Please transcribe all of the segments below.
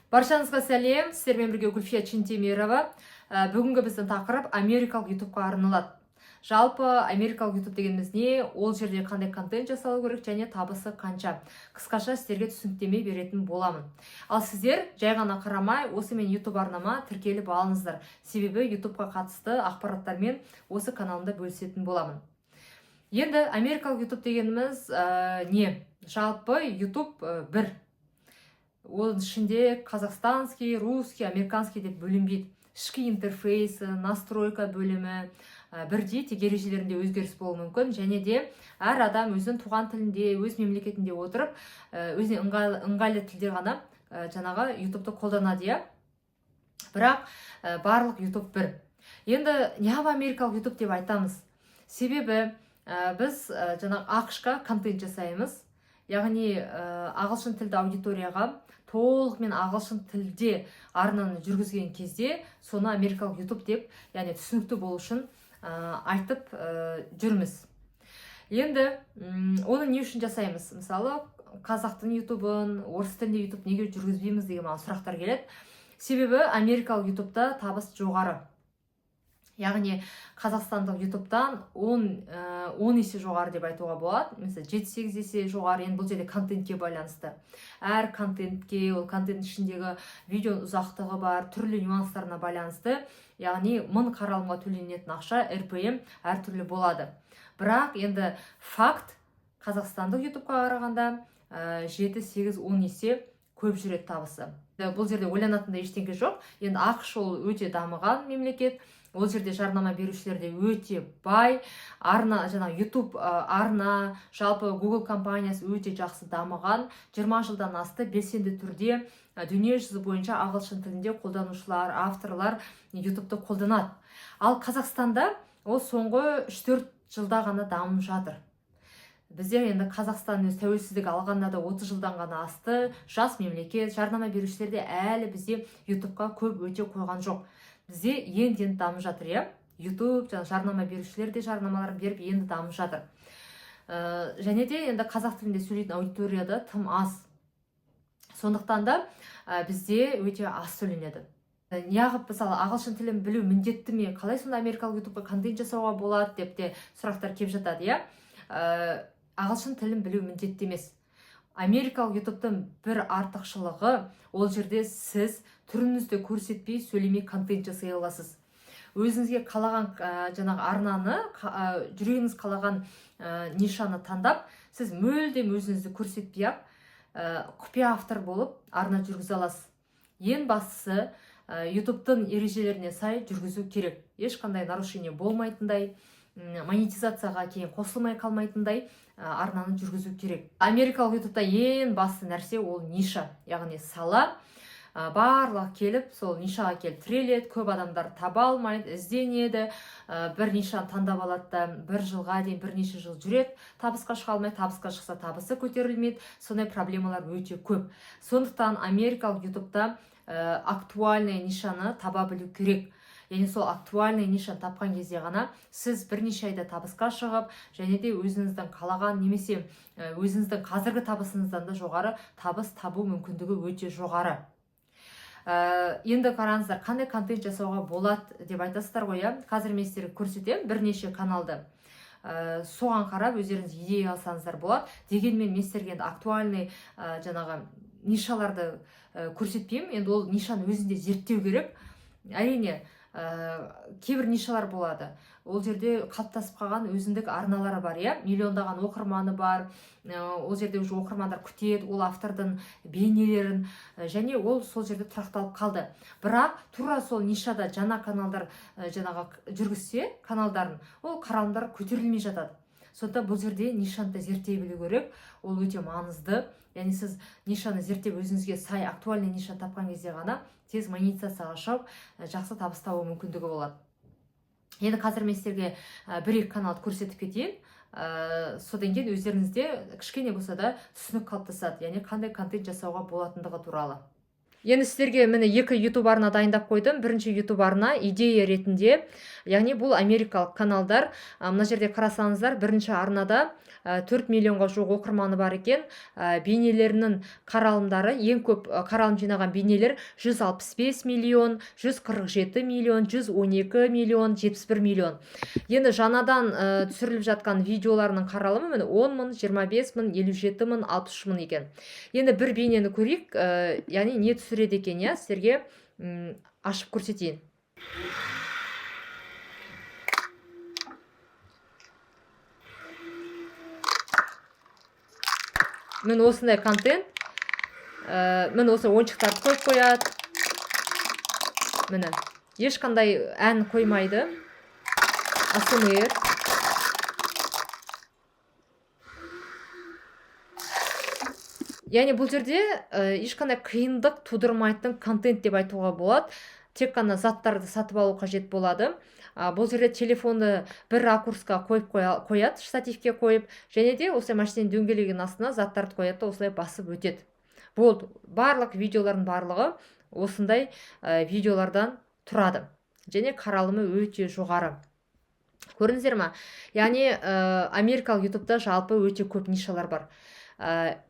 Баршаңызға сәлем, сіздермен бірге Гүлфия Чинтемирова. Бүгінгі біздің тақырып америкалық ютубқа арналады. Жалпы америкалық ютуб дегеніміз не, ол жерде қандай контент жасалу керек және табысы қанша. Қысқаша сіздерге түсініктеме беретін боламын. Ал сіздер жай ғана қарамай, осы мен ютуб арнама тіркеліп алыңыздар. Себебі ютубқа қатысты ақпараттармен осы каналымда бөлісетін боламын. Енді америкалық ютуб дегеніміз не? Жалпы ютуб бір. Оның ішінде қазақстанский, русский, американский деп бөлінбейді. Ішкі интерфейсы, настройка бөлімі бірдей, тек ережелерінде өзгеріс болуы мүмкін. Және де әр адам өзінің туған тілінде, өз мемлекетінде отырып, өзіне ыңғайлы тілде ғана жаңағы ютубты қолданады. Бірақ барлық ютуб бір. Енді неғып америкалық ютуб деп айтамыз? Себебі біз жаңағы ақш-қа контент жасаймыз. Яғни ағылшын тілді аудиторияға толығымен ағылшын тілде арнаны жүргізген кезде соны америкалық ютуб деп, яғни түсінікті болу үшін айтып жүрміз. Енді оны не үшін жасаймыз? Мысалы, қазақтың ютубын, орыс тілінде ютуб неге жүргізбейміз деген маған сұрақтар келеді. Себебі америкалық ютубта табыс жоғары. Яғни қазақстандық ютубтан 10 есе жоғары деп айтуға болады. Mesela 7-8 есе жоғары. Енді бұл жерде контентке байланысты. Әр контентке, ол контент ішіндегі видео ұзақтығы бар, түрлі нюанстарына байланысты. Яғни 1000 қаралымға төленетін ақша, RPM әртүрлі болады. Бірақ енді факт қазақстандық ютубқа қарағанда 7-8-10 есе көп жүреді табысы. Бұл жерде ойланатындай ештеңе жоқ. Енді ақш ол өте дамыған мемлекет. Ол жерде жарнама берушілер де өте бай. Арна, жаңағы YouTube арна, жалпы Google компаниясы өте жақсы дамыған. 20 жылдан асты белсенді түрде дүние жүзі бойынша ағылшын тілінде қолданушылар, авторлар YouTube'ты қолданады. Ал Қазақстанда ол соңғы 3-4 жылда ғана дамып жатыр. Бізде енді Қазақстан өз тәуелсіздік алғанда да 30 жылдан ғана асты. Жас мемлекет, жарнама берушілер де әлі бізде YouTube'қа көп өте қойған жоқ. Бізде енді дамып жатыр, YouTube, жарнама берушілер де жарнамаларын беріп енді дамып жатыр. Және де енді қазақ тілінде сөйлейтін аудиторияда тым аз. Сондықтан да бізде өте аз сөйленеді. Неғып мысалы ағылшын тілін білу міндетті ме? Қалай сонда америкалық ютубқа контент жасауға болады деп те сұрақтар келіп жатады, ағылшын тілін білу міндетті емес. Америкалық ютубтың бір артықшылығы, ол жерде сіз түріңізді көрсетпей сөйлемей контент жасай аласыз. Өзіңізге қалаған жаңағы арнаны, жүрегіңіз қалаған нишаны таңдап, сіз мүлдем өзіңізді көрсетпей құпия автор болып арна жүргізе аласыз. Ең бастысы ютубтың ережелеріне сай жүргізу керек. Ешқандай нарушение болмайтындай, монетизацияға кейін қосылмай қалмайтындай арнаны жүргізу керек. Америкалық ютубта ең басты нәрсе ол ниша, яғни сала. Барлық келіп, сол нишаға келіп тіреледі, көп адамдар таба алмайды, ізденеді, бір нишаны таңдап алады да, бір жылға дейін бірнеше жыл жүреді, табысқа шыға алмайды, табысқа шықса табысы көтерілмейді, сондай проблемалар өте көп. Сондықтан америкалық ютубта актуальный нишаны таба білу керек. Яғни сол актуальный нишаны тапқан кезде ғана сіз бірнеше айда табысқа шығып, және де өзіңіздің қалаған немесе өзіңіздің қазіргі табысыңыздан да жоғары табыс табу мүмкіндігі өте жоғары. Енді қараңыздар, қандай контент жасауға болады деп айтасыздар ғой, қазір мен сіздерге көрсетемін бірнеше каналды. Соған қарап өздеріңіз идея алсаңыздар болады. Дегенмен мен сіздерге актуальный жаңағы нишаларды көрсетпеймін. Енді ол нишаны өзінде зерттеу керек. Әрине, кейбір нишалар болады. Ол жерде қалыптасып қалған өзіндік арналары бар, миллиондаған оқырманы бар. Ол жерде уже оқырмандар күтеді, ол автордың бейнелерін, және ол сол жерде тұрақталып қалды. Бірақ тура сол нишада жаңа каналдар жаңағы жүргізсе каналдарын, ол қаралымдар көтерілмей жатады. Сонда бұл жерде нишаны зерттей білу керек, ол өте маңызды. Яғни сіз нишаны зерттеп өзіңізге сай актуальный нишаны тапқан кезде ғана тез монетизацияға шығып, жақсы табыс табу мүмкіндігі болады. Енді қазір мен сіздерге бір-екі каналды көрсетіп кетейін. Содан кейін өздеріңізде кішкене болса да түсінік қалыптасады, яғни қандай контент жасауға болатындығы туралы. Енді сіздерге міне екі YouTube арна дайындап қойдым. Бірінші YouTube арна идея ретінде, яғни бұл америкалық каналдар. Мына жерде қарасаңыздар, бірінші арнада 4 миллионға жуық оқырманы бар екен. Бейнелерінің қаралымдары, ең көп қаралым жинаған бейнелер 165 миллион, 147 миллион, 112 миллион, 71 миллион. Енді жаңадан түсіріліп жатқан видеоларының қаралымы міне 10 мың, 25 мың, 57 мың, 63 мың екен. Енді бір бейнені көрейік, яғни не түсіреді екен, иә, сіздерге ашып көрсетейін. Мен осындай контент, мен осы ойыншықтарды қойып қояды. Міне, ешқандай ән қоймайды. ASMR. Яғни бұл жерде ешқандай қиындық тудырмайтын контент деп айтуға болады. Тек қана заттарды сатып алу қажет болады. Бұл жерде телефонды бір ракурсқа қойып қояды, штативке қойып, және де осылай машинаның дөңгелегінің астына заттарды қояды, осылай басып өтеді. Болды, барлық видеолардың барлығы осындай видеолардан тұрады. Және қаралымы өте жоғары. Көрдіңіздер ма? Яғни америкалық ютубта жалпы өте көп нишалар бар.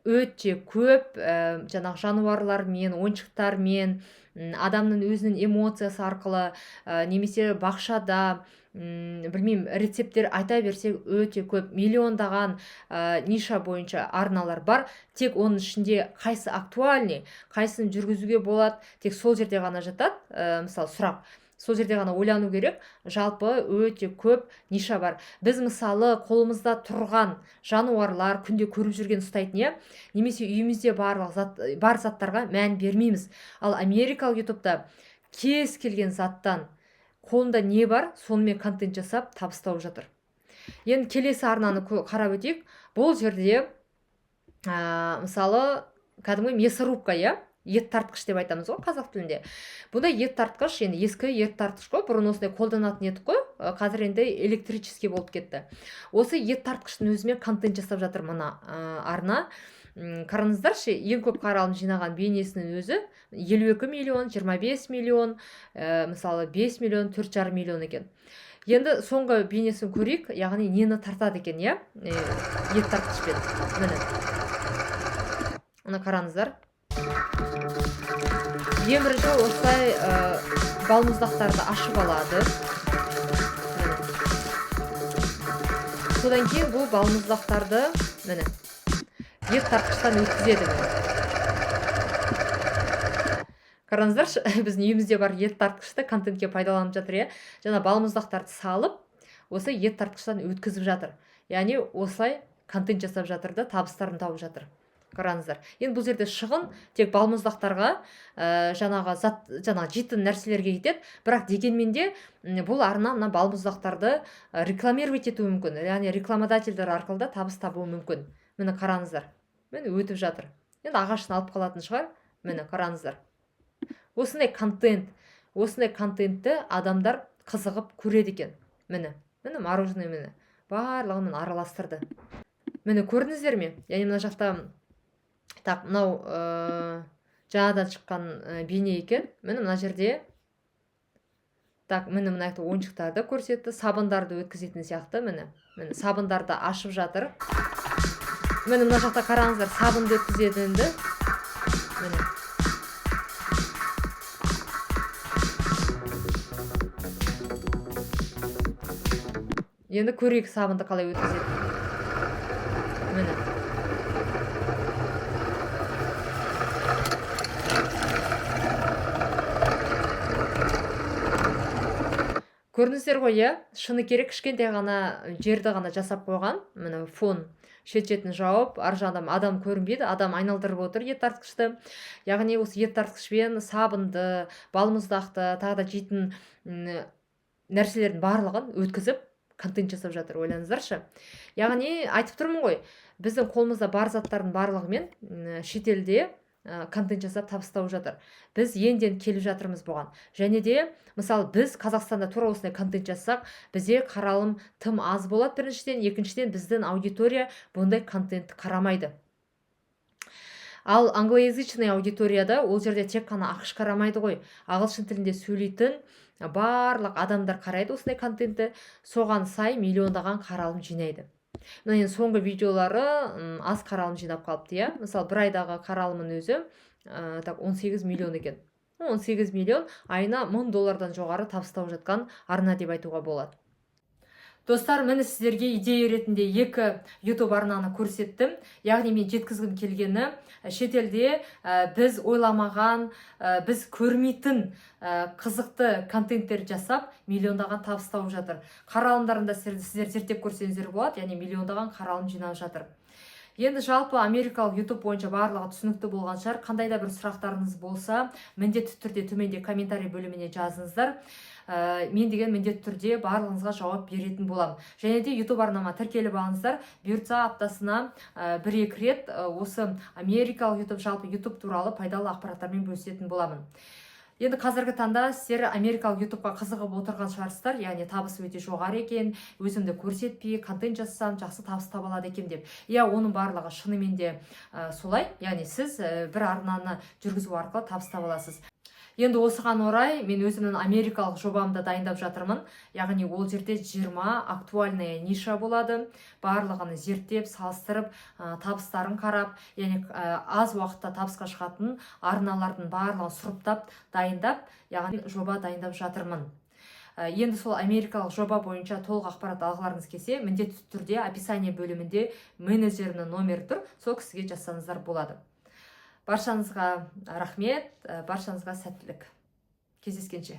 Өте көп жаңағы жануарлармен, ойыншықтармен, адамның өзінің эмоциясы арқылы, немесе бақшада, білмеймін, рецепттер айта берсек өте көп, миллиондаған ниша бойынша арналар бар. Тек оның ішінде қайсы актуальный, қайсысын жүргізуге болады, тек сол жерде ғана жатады. Мысалы, сұрақ. Сол жерде ғана ойлану керек. Жалпы өте көп ниша бар. Біз мысалы қолымызда тұрған жануарлар, күнде көріп жүрген ұстайтын, немесе үйімізде бар заттарға мән бермейміз. Ал америкалық ютубта кез келген заттан қолында не бар, сонымен контент жасап табыстап жатыр. Енді келесі арнаны қарап өтейік. Бұл жерде мысалы кәдімгі мясорубка, ет тартқыш деп айтамыз ғой қазақ тілінде. Бұнда ет тартқыш, енді ескі ет тартқыш қой, бұрын осындай қолданатын едік қой, қазір енді электрический болып кетті. Осы ет тартқыштың өзімен контент жасап жатыр мына арна. Қараңыздаршы, ең көп қаралым жинаған бейнесінің өзі 52 миллион, 25 миллион, мысалы 5 миллион, 4,5 миллион екен. Енді соңғы бейнесін көрейік, яғни нені тартады екен, ет тартқышпен. Міне қараңыздар. Ең бірінші осылай балмұздақтарды ашып алады. Содан кейін бұл балмұздақтарды ет тартқыштан өткізеді. Қараңыздаршы, біздің үйімізде бар ет тартқышты контентке пайдаланып жатыр. Жаңа балмұздақтарды салып, осы ет тартқыштан өткізіп жатыр. Яғни осылай контент жасап жатыр да, табыстарын тауып жатыр. Қараңыздар. Енді бұл жерде шығын тек балмұздақтарға, жаңағы жейтін нәрселерге кетеді. Бірақ дегенмен де бұл арна мына балмұздақтарды рекламировать етуі мүмкін. Яғни рекламодательдер арқылы да табыс табуы мүмкін. Міне қараңыздар. Міне өтіп жатыр. Енді ағашын алып қалатын шығар. Міне қараңыздар. Осындай контентті адамдар қызығып көреді екен. Міне мороженое, міне барлығын араластырды. Міне көрдіңіздер ме? Яғни мына жақта мынау жаңадан шыққан бейне екен. Міне мына жерде міне мына ойыншықтарды көрсетті, сабындарды өткізетін сияқты. Міне сабындарды ашып жатыр. Міне мына жақта қараңыздар, сабынды өткізетінді. Міне енді көрейік сабынды қалай өткізетінін. Міне көрдіңіздер ғой, шыны керек, кішкентай ғана жерді ғана жасап қойған. Міне фон шет-шетін жауып, ар жағынан адам көрінбейді, адам айналдырып отыр ет тартқышты. Яғни осы ет тартқышпен сабынды, балмұздақты, тағы да жейтін нәрселердің барлығын өткізіп контент жасап жатыр. Ойлаңыздаршы. Яғни айтып тұрмын ғой, біздің қолымызда бар заттардың барлығымен шетелде контент жасап табыстап жатыр. Біз енден келіп жатырмыз бұған. Және де, мысалы, біз Қазақстанда тура осындай контент жасақ, бізде қаралым тым аз болады біріншіден, екіншіден біздің аудитория бұндай контентті қарамайды. Ал англоязычный аудиторияда ол жерде тек қана ақш қарамайды ғой, ағылшын тілінде сөйлейтін барлық адамдар қарайды осындай контентті, соған сай миллиондаған қаралым жинайды. Мына енді соңғы видеолары аз қаралым жинап қалыпты, иә. Мысалы, бір айдағы қаралымын өзі 18 миллион екен. 18 миллион айына $1000 жоғары табыстап жатқан арна деп айтуға болады. Достар, міне сіздерге идея ретінде 2 YouTube арнаны көрсеттім. Яғни мен жеткізгім келгені, шетелде біз ойламаған, біз көрмейтін қызықты контенттер жасап, миллиондаған табыс тауып жатыр. Қаралымдарында сіздер зерттеп көрсеңіздер болады, яғни миллиондаған қаралым жинап жатыр. Енді жалпы америкалық YouTube бойынша барлығы түсінікті болған шығар. Қандай да бір сұрақтарыңыз болса, міндетті түрде төменде комментарий бөліміне жазыңыздар. Мен деген міндетті түрде барлығыңызға жауап беретін боламын. Және де YouTube арнама тіркеліп алыңыздар. Бұйыртса аптасына 1-2 рет осы америкалық YouTube, жалпы YouTube туралы пайдалы ақпараттармен бөлісетін боламын. Енді қазіргі таңда сіздер америкалық YouTubeға қызығып отырған шығарсыздар, яғни табысы өте жоғары екен, өзімді көрсетпей, контент жасасам жақсы табыс таба алады екен деп. Иә, оның барлығы шынымен де солай, яғни сіз бір арнаны жүргізу арқылы табыс таба аласыз. Енді осыған орай мен өзімнің америкалық жобамды дайындап жатырмын. Яғни ол жерде 20 актуальная ниша болады. Барлығын зерттеп, салыстырып, табыстарын қарап, яғни аз уақытта табысқа шығатын арналардың барлығын сұрыптап, дайындап, яғни жоба дайындап жатырмын. Енді сол америкалық жоба бойынша толық ақпарат алғыларыңыз келсе, міндетті түрде описание бөлімінде менеджерінің номері тұр, сол кісіге жазсаңыздар болады. Баршаңызға рахмет, баршаңызға сәттілік. Кездескенше.